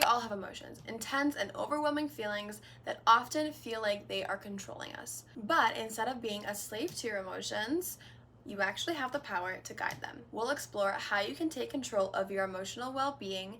all have emotions, intense and overwhelming feelings that often feel like they are controlling us. But instead of being a slave to your emotions, you actually have the power to guide them. We'll explore how you can take control of your emotional well-being,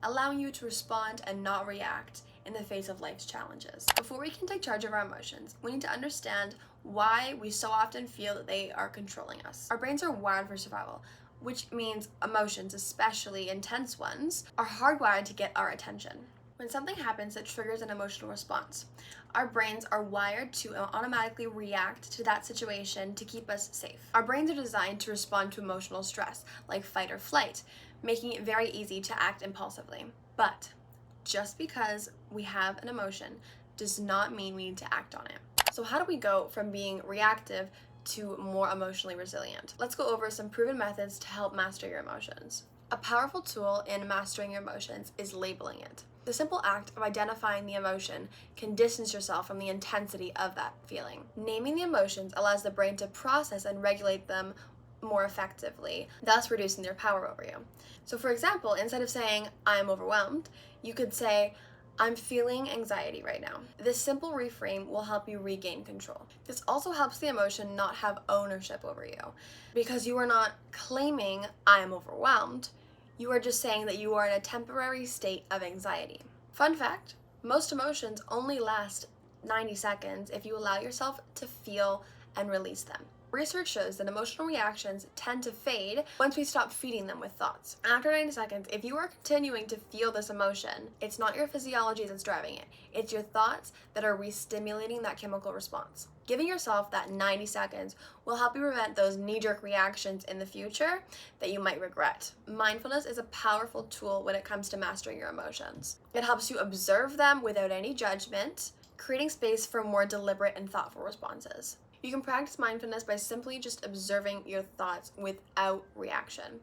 allowing you to respond and not react in the face of life's challenges. Before we can take charge of our emotions, we need to understand why we so often feel that they are controlling us. Our brains are wired for survival, which means emotions, especially intense ones, are hardwired to get our attention. When something happens that triggers an emotional response, our brains are wired to automatically react to that situation to keep us safe. Our brains are designed to respond to emotional stress, like fight or flight, making it very easy to act impulsively. But just because we have an emotion does not mean we need to act on it. So how do we go from being reactive to more emotionally resilient? Let's go over some proven methods to help master your emotions. A powerful tool in mastering your emotions is labeling it. The simple act of identifying the emotion can distance yourself from the intensity of that feeling. Naming the emotions allows the brain to process and regulate them more effectively, thus reducing their power over you. So for example, instead of saying, I'm overwhelmed, you could say, I'm feeling anxiety right now. This simple reframe will help you regain control. This also helps the emotion not have ownership over you, because you are not claiming I am overwhelmed. You are just saying that you are in a temporary state of anxiety. Fun fact, most emotions only last 90 seconds if you allow yourself to feel and release them. Research shows that emotional reactions tend to fade once we stop feeding them with thoughts. After 90 seconds, if you are continuing to feel this emotion, it's not your physiology that's driving it. It's your thoughts that are re-stimulating that chemical response. Giving yourself that 90 seconds will help you prevent those knee-jerk reactions in the future that you might regret. Mindfulness is a powerful tool when it comes to mastering your emotions. It helps you observe them without any judgment, creating space for more deliberate and thoughtful responses. You can practice mindfulness by simply just observing your thoughts without reaction.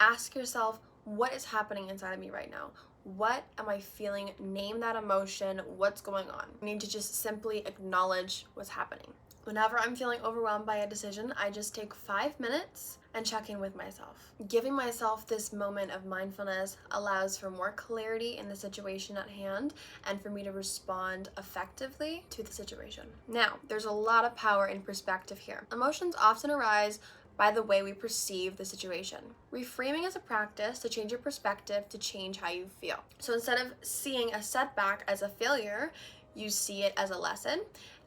Ask yourself, what is happening inside of me right now? What am I feeling? Name that emotion. What's going on? You need to just simply acknowledge what's happening. Whenever I'm feeling overwhelmed by a decision, I just take 5 minutes and check in with myself. Giving myself this moment of mindfulness allows for more clarity in the situation at hand and for me to respond effectively to the situation. Now, there's a lot of power in perspective here. Emotions often arise by the way we perceive the situation. Reframing is a practice to change your perspective to change how you feel. So instead of seeing a setback as a failure, you see it as a lesson,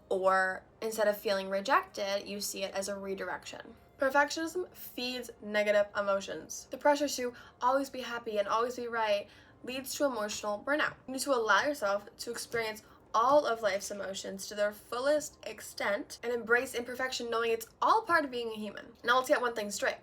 or instead of feeling rejected, you see it as a redirection. Perfectionism feeds negative emotions. The pressure to always be happy and always be right leads to emotional burnout. You need to allow yourself to experience all of life's emotions to their fullest extent and embrace imperfection, knowing it's all part of being a human. Now let's get one thing straight.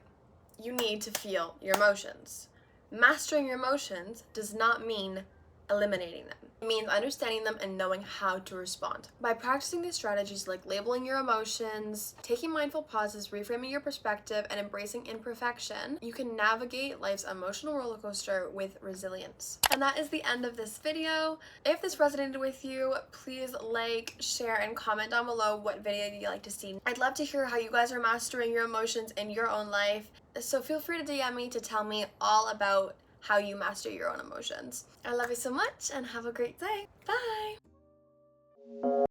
You need to feel your emotions. Mastering your emotions does not mean eliminating them. It means understanding them and knowing how to respond. By practicing these strategies like labeling your emotions, taking mindful pauses, reframing your perspective, and embracing imperfection, you can navigate life's emotional roller coaster with resilience. And that is the end of this video. If this resonated with you, please like, share, and comment down below what video you'd like to see. I'd love to hear how you guys are mastering your emotions in your own life. So feel free to DM me to tell me all about how you master your own emotions. I love you so much and have a great day. Bye!